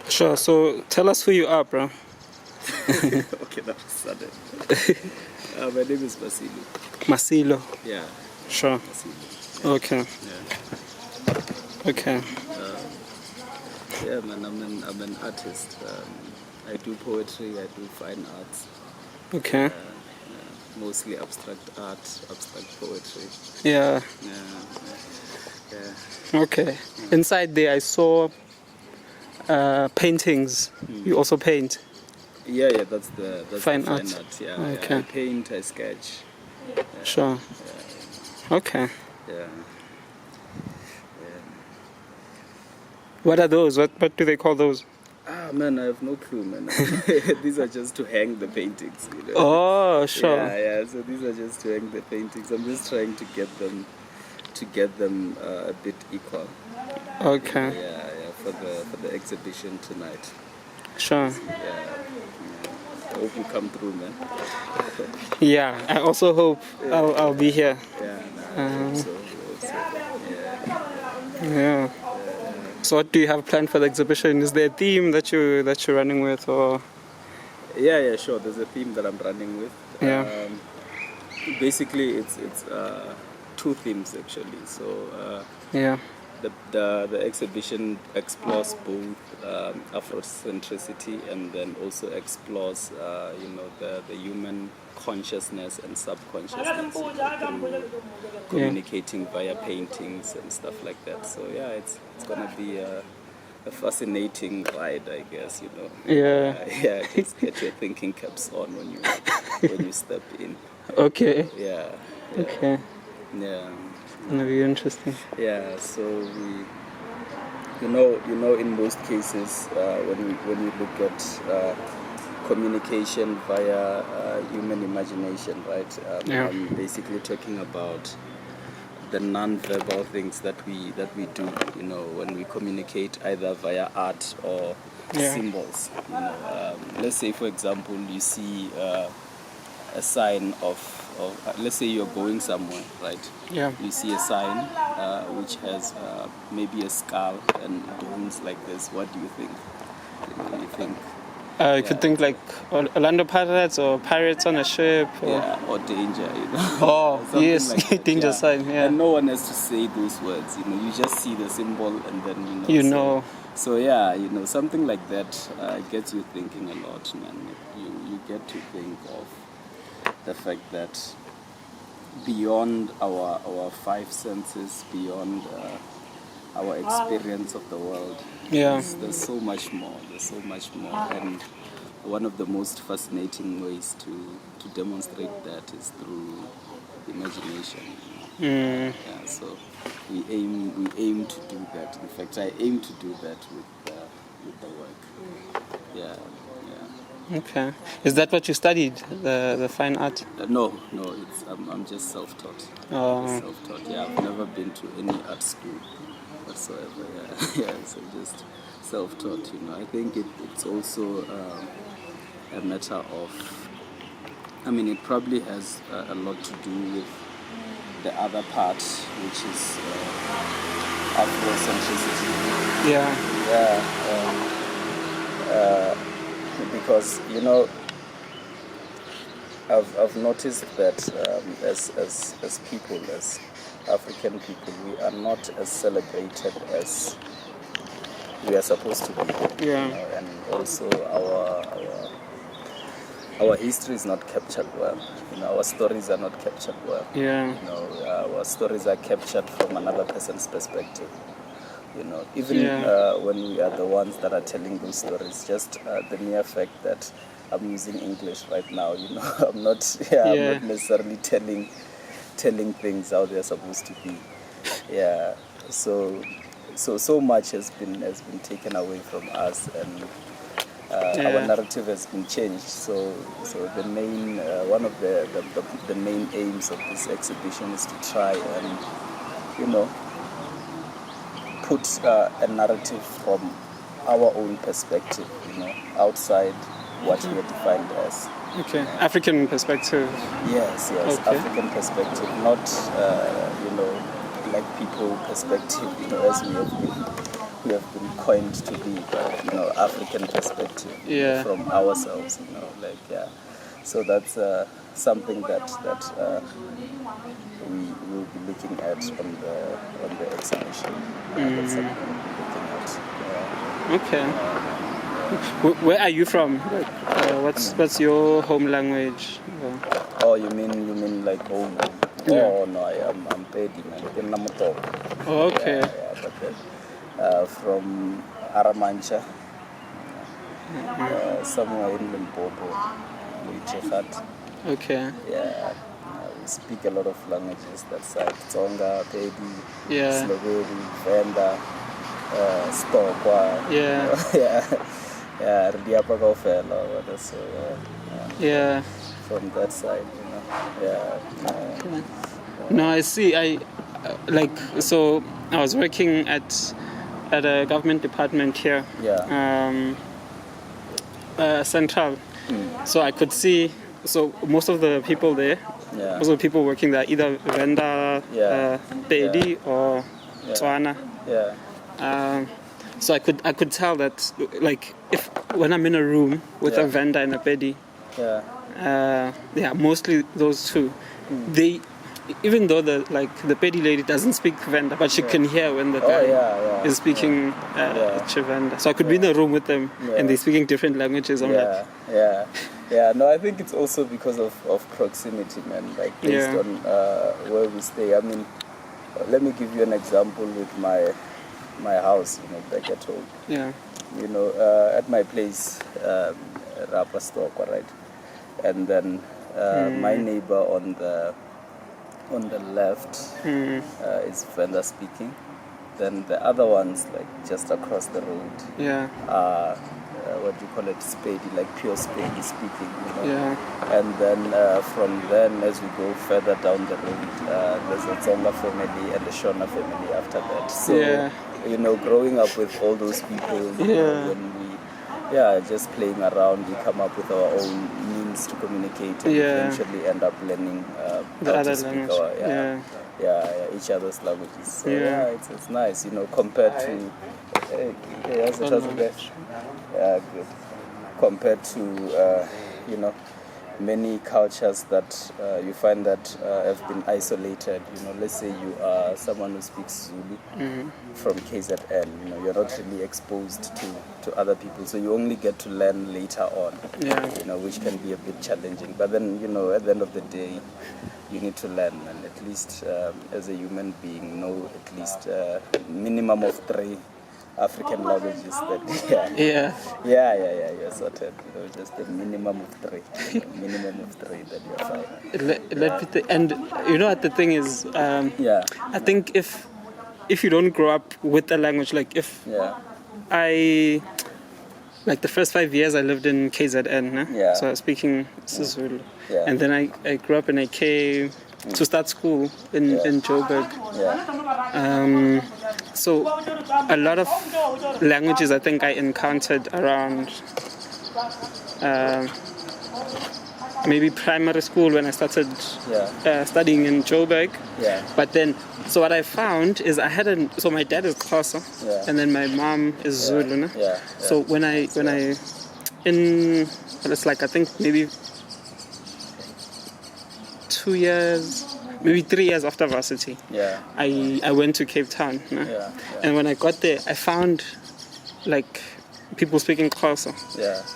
Sure, so tell us who you are, bro. Okay, that was sudden. My name is Masilo. Masilo. Yeah. Sure. Masilo. Yeah. Okay. Yeah. Okay. Yeah, man, I'm an artist. I do poetry, I do fine arts. Okay. Mostly abstract art, abstract poetry. Yeah. Yeah. Okay. Inside there, I saw paintings. You also paint. Yeah, that's Fine the fine art. art. Yeah, Okay. I paint, I sketch. Sure. Okay. Yeah. What are those? What do they call those? Ah, man, I have no clue, man. These are just to hang the paintings, you know. Oh, sure. Yeah. So these are just to hang the paintings. I'm just trying to get them a bit equal. Okay. Yeah, for the exhibition tonight. Sure. Yeah. I hope you come through, man. Yeah. I also hope I'll be here. Yeah. I hope so. Yeah. Yeah. So what do you have planned for the exhibition? Is there a theme that you're running with, or? Yeah, sure. There's a theme that I'm running with. Yeah. Basically, it's two themes actually. So Yeah. the exhibition explores both Afrocentricity and then also explores the human consciousness and subconsciousness through communicating via paintings and stuff like that. So yeah, it's gonna be a fascinating ride, I guess. Yeah. Just get your thinking caps on when you step in. Okay. Yeah. Okay. Yeah. That'll be interesting. Yeah, so in most cases, when you look at communication via human imagination, right? I'm basically talking about the non-verbal things that we do. When we communicate either via art or symbols. Let's say, for example, you see a sign of let's say you're going somewhere, right? Yeah. You see a sign which has maybe a skull and bones like this. What do you think? You think? You could think like Orlando Pirates or Pirates on a ship. Or danger, Oh, yes, like that, danger sign, yeah. And no one has to say those words, you just see the symbol and then, You know. So yeah, something like that gets you thinking a lot, man. You get to think of the fact that beyond our five senses, beyond our experience of the world, there's so much more. And one of the most fascinating ways to demonstrate that is through imagination. Yeah, so we aim to do that. In fact, I aim to do that with the work. Yeah. Okay. Is that what you studied, the fine art? No. I'm just self-taught. Oh. Self-taught. Yeah, I've never been to any art school whatsoever. Yeah. So just self-taught. I think it's also a matter of. I mean, it probably has a lot to do with the other part, which is Afrocentricity. Yeah. Because I've noticed that as people, as African people, we are not as celebrated as we are supposed to be. Yeah. And also our history is not captured well. Our stories are not captured well. Yeah. Our stories are captured from another person's perspective. Even when we are the ones that are telling those stories, just the mere fact that I'm using English right now, I'm not necessarily telling things how they're supposed to be. Yeah. So much has been taken away from us, and our narrative has been changed. So the main one of the main aims of this exhibition is to try and put a narrative from our own perspective, outside what we are defined as. Okay, African perspective. Yes, Okay. African perspective, not black people perspective, as we have been coined to be, but African perspective Yeah. from ourselves, So that's something that we will be looking at on the exhibition. That's something we'll be looking at. Okay. Where are you from? What's your home language? Oh, you mean like home? Yeah. Oh no, I'm Pedi, man. Oh, okay. But then, from Aramancha, somewhere in Limpopo, Luichefat. Okay. Yeah, we speak a lot of languages that side. Tsonga, Pedi, Yeah. Sloveri, Venda, Stokwa. Yeah. Yeah, Ridiapa Kaufela, so Yeah. from that side, Yeah. No, I see. So I was working at a government department here. Yeah. Central. So I could see. So most of the people there, most of the people working there, either Venda, Pedi, or Tswana. Yeah. So I could tell that, like, when I'm in a room with a Venda and a Pedi, mostly those two, they, even though the Pedi lady doesn't speak Venda, but she can hear when the guy is speaking Chivenda. So I could be in a room with them and they're speaking different languages. I'm like, No, I think it's also because of proximity, man. Like based on where we stay. I mean, let me give you an example with my house, back at home. Yeah. At my place, Rapa Stokwa, right? And then my neighbor on the left is Venda speaking. Then the other ones, like just across the road, what do you call it, Spady, like pure Spady speaking, And then from then, as we go further down the road, there's a Tsonga family and a Shona family after that. So, growing up with all those people, when we, just playing around, we come up with our own means to communicate and eventually end up learning the how other to speak language. our, each other's languages. So, it's nice, compared to, good. Compared to, many cultures that you find that have been isolated. Let's say you are someone who speaks Zulu from KZN. You're not really exposed to other people, so you only get to learn later on. Which can be a bit challenging. But then, at the end of the day, you need to learn, and at least as a human being, know at least minimum of 3 African languages that you're sorted. Just a minimum of 3. Minimum of 3 that you're fine. And what the thing is, I think if you don't grow up with the language, like if I, like the first 5 years I lived in KZN, so I was speaking Zulu, and then I grew up and I came to start school in Joburg. So a lot of languages I think I encountered around maybe primary school when I started studying in Joburg. But then, so what I found is so my dad is Xhosa, and then my mom is Zulu. So when I it's like I think maybe 2 years, maybe 3 years after varsity, I went to Cape Town. And when I got there, I found like people speaking Xhosa,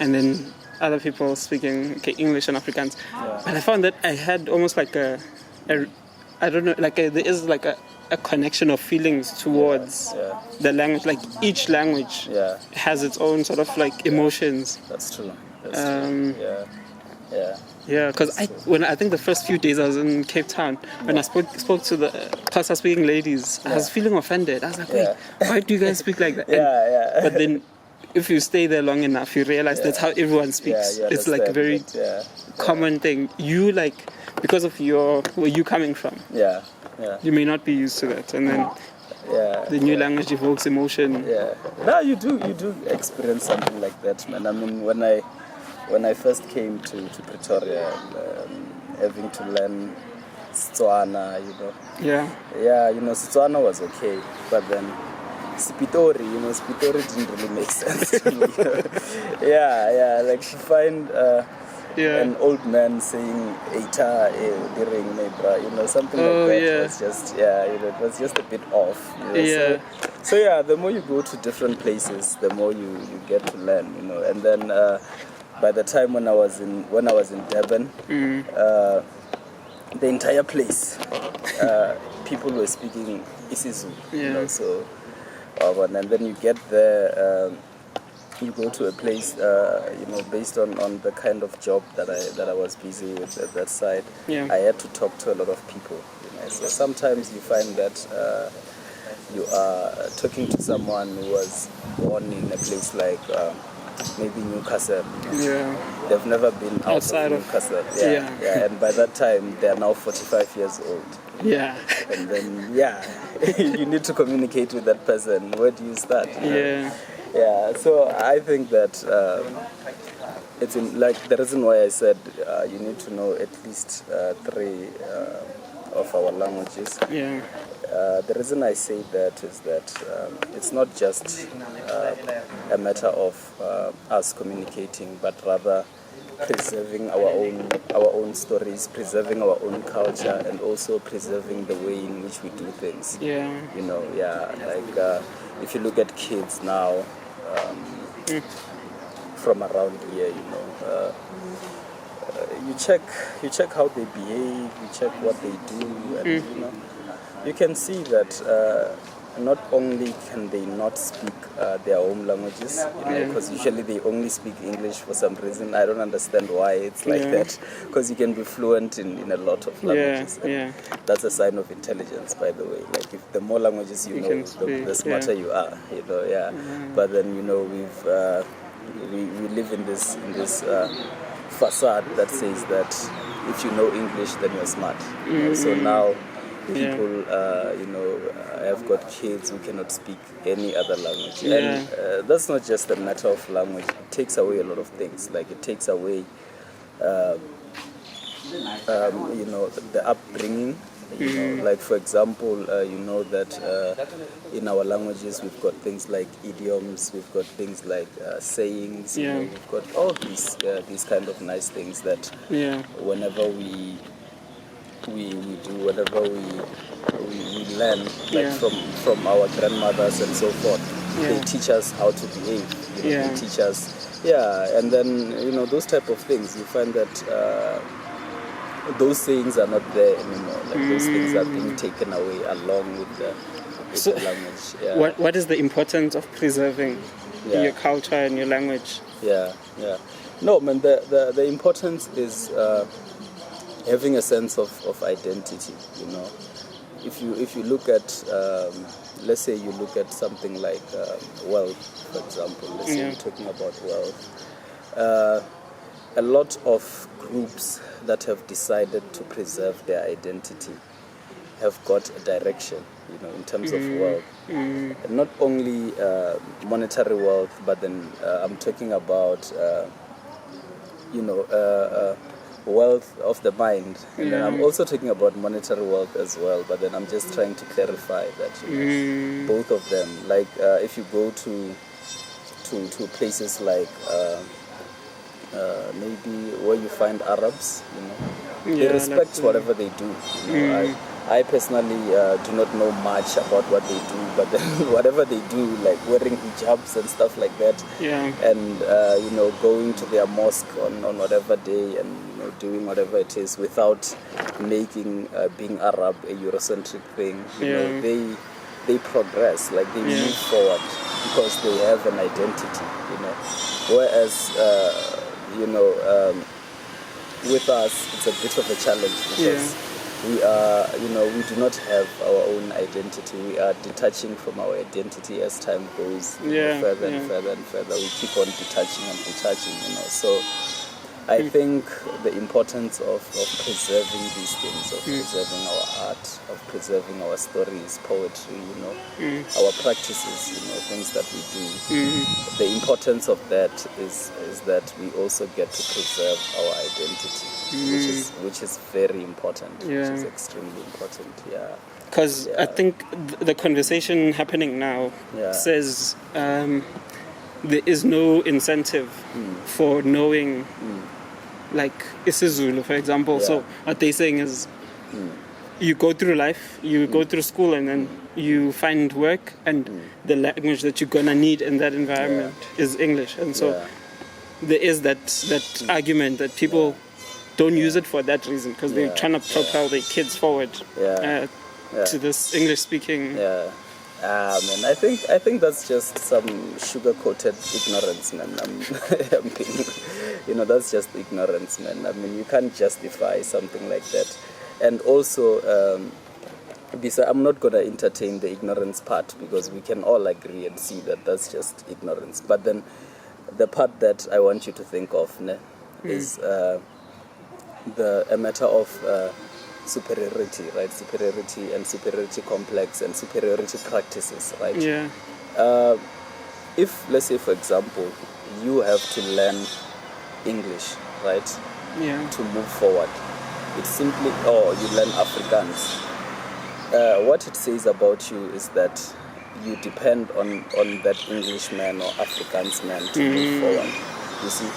and then other people speaking English and Afrikaans. But I found that I had almost like a I don't know, like there is like a connection of feelings towards the language. Like each language has its own sort of like emotions. That's true. True. Yeah, because I think the first few days I was in Cape Town, when I spoke to the Xhosa speaking ladies, I was feeling offended. I was like, wait, why do you guys speak like that? But then if you stay there long enough, you realize that's how everyone speaks. It's like a very common thing. You like, because of where you coming from. you may not be used to that, and then the new language evokes emotion. Yeah, no, you do experience something like that, man. I mean, when I first came to Pretoria, having to learn Setswana, yeah, Setswana was okay, but then Spitori didn't really make sense to me. Like to find an old man saying "eita during neighbor," something like that was just it was just a bit off. So the more you go to different places, the more you get to learn, and then by the time when I was in Durban, the entire place, people were speaking isiZulu, so and then you get there, you go to a place, based on the kind of job that I was busy with at that side. I had to talk to a lot of people, so sometimes you find that you are talking to someone who was born in a place like maybe Newcastle. They've never been outside of Newcastle. And by that time they are now 45 years old. And then you need to communicate with that person. Where do you start? So I think that it's like the reason why I said you need to know at least 3 of our languages. The reason I say that is that it's not just a matter of us communicating, but rather preserving our own stories, preserving our own culture, and also preserving the way in which we do things. Like if you look at kids now from around here, you check how they behave, you check what they do, and you can see that not only can they not speak their home languages, because usually they only speak English for some reason. I don't understand why it's like that, because you can be fluent in a lot of languages. That's a sign of intelligence, by the way. Like if the more languages you know, the smarter you are. But then we live in this facade that says that if you know English, then you're smart. So now people, have got kids who cannot speak any other language. And that's not just a matter of language. It takes away a lot of things. Like it takes away, the upbringing. Like for example, that in our languages we've got things like idioms, we've got things like sayings, we've got all these kind of nice things that whenever we do, whatever we learn, like from our grandmothers and so forth, they teach us how to behave. They teach us, and then those type of things. You find that those things are not there anymore. Like those things are being taken away along with the language. What is the importance of preserving your culture and your language? No, man. The importance is having a sense of identity. If you look at let's say you look at something like wealth, for example. Let's say we're talking about wealth. A lot of groups that have decided to preserve their identity have got a direction, in terms of wealth. Not only monetary wealth, but then I'm talking about wealth of the mind, and then I'm also talking about monetary wealth as well, but then I'm just trying to clarify that both of them, like if you go to places like maybe where you find Arabs, they respect whatever they do. I personally do not know much about what they do, but then whatever they do, like wearing hijabs and stuff like that, and going to their mosque on whatever day and doing whatever it is without making being Arab a Eurocentric thing. They progress, like they move forward because they have an identity. Whereas with us it's a bit of a challenge because we are, we do not have our own identity. We are detaching from our identity as time goes further and further and further. We keep on detaching and detaching, So I think the importance of preserving these things, of preserving our art, of preserving our stories, poetry, our practices, things that we do. The importance of that is that we also get to preserve our identity, which is very important, which is extremely important. Yeah. Because I think the conversation happening now says there is no incentive for knowing, like isiZulu, for example. So what they're saying is, you go through life, you go through school, and then you find work, and the language that you're gonna need in that environment is English. And so there is that argument that people don't use it for that reason, because they're trying to propel their kids forward to this English-speaking. Man, I think that's just some sugar-coated ignorance, man. That's just ignorance, man. I mean, you can't justify something like that. And also, I'm not going to entertain the ignorance part, because we can all agree and see that that's just ignorance. But then the part that I want you to think of is a matter of superiority, right? Superiority and superiority complex and superiority practices, right? Yeah. If, let's say, for example, you have to learn English, right? Yeah. To move forward, it's simply, or you learn Afrikaans. What it says about you is that you depend on that Englishman or Afrikaans man to move forward. You see,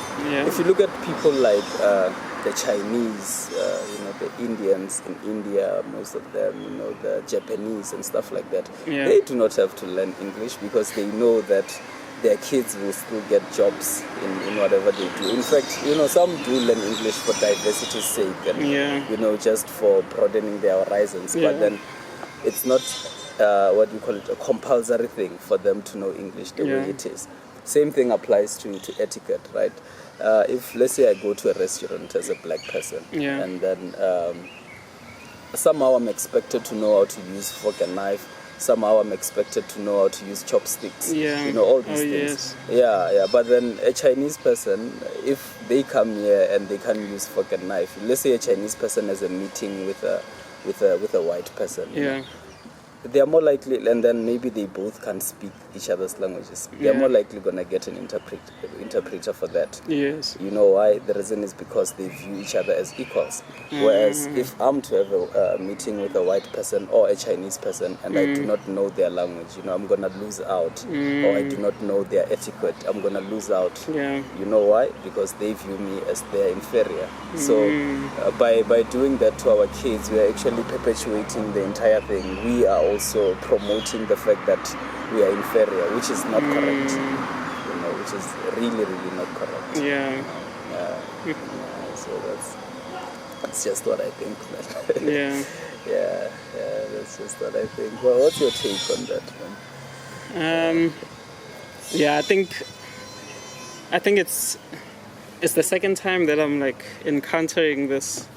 if you look at people like the Chinese, the Indians in India, most of them, the Japanese and stuff like that, they do not have to learn English, because they know that their kids will still get jobs in whatever they do. In fact, some do learn English for diversity's sake and, just for broadening their horizons. But then it's not, what you call it, a compulsory thing for them to know English the way it is. Same thing applies to etiquette, right? If, let's say, I go to a restaurant as a black person, and then somehow I'm expected to know how to use fork and knife, somehow I'm expected to know how to use chopsticks, all these things. Yes. But then a Chinese person, if they come here and they can't use fork and knife, let's say a Chinese person has a meeting with a white person, they are more likely, and then maybe they both can't speak each other's languages. They are more likely going to get an interpreter for that. Yes. You know why? The reason is because they view each other as equals. Whereas if I'm to have a meeting with a white person or a Chinese person and I do not know their language, I'm going to lose out. Or I do not know their etiquette, I'm going to lose out. You know why? Because they view me as their inferior. So by doing that to our kids, we are actually perpetuating the entire thing. We are also promoting the fact that we are inferior, which is not correct. Which is really, really not correct. So that's just what I think, man. That's just what I think. Well, what's your take on that, man? I think it's the second time that I'm like encountering this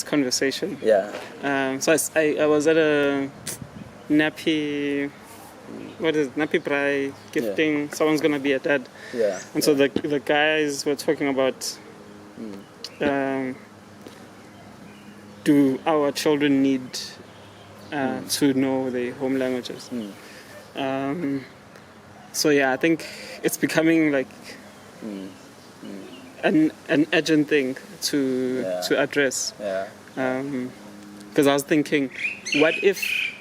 conversation. So I was at a Nappy Brai gifting. Someone's gonna be a dad. And so the guys were talking about do our children need to know their home languages? I think it's becoming like an urgent thing to address. Because I was thinking, what if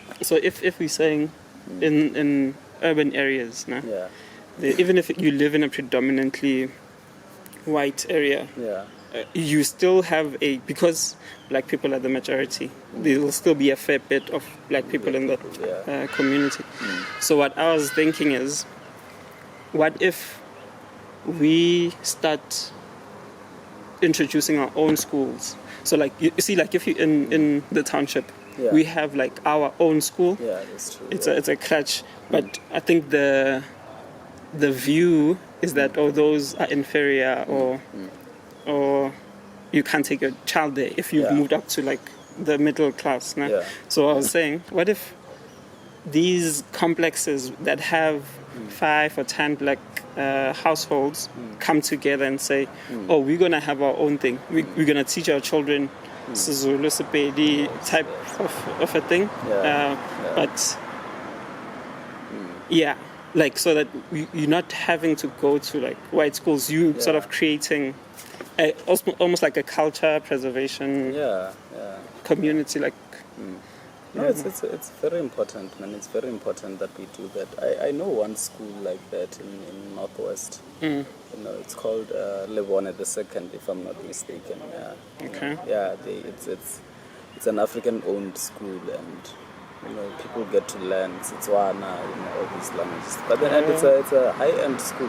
we're saying in urban areas, even if you live in a predominantly white area, you still have because black people are the majority, there will still be a fair bit of black people in that community. So what I was thinking is, what if we start introducing our own schools? So like you see, like if you in the township, we have like our own school. That's true. It's a crutch, but I think the view is that those are inferior, or you can't take your child there if you've moved up to like the middle class. So I was saying, what if these complexes that have 5 or 10 black households come together and say, oh, we're going to have our own thing. We're going to teach our children Sizulu, Sepedi type of a thing. But yeah, like so that you're not having to go to like white schools. You sort of creating almost like a culture preservation community. Like no, it's very important, man. It's very important that we do that. I know one school like that in Northwest. You know, it's called Lebone the Second, if I'm not mistaken. Okay. Yeah, it's an African-owned school, and you know, people get to learn Setswana, you know, all these languages. But then it's a high-end school.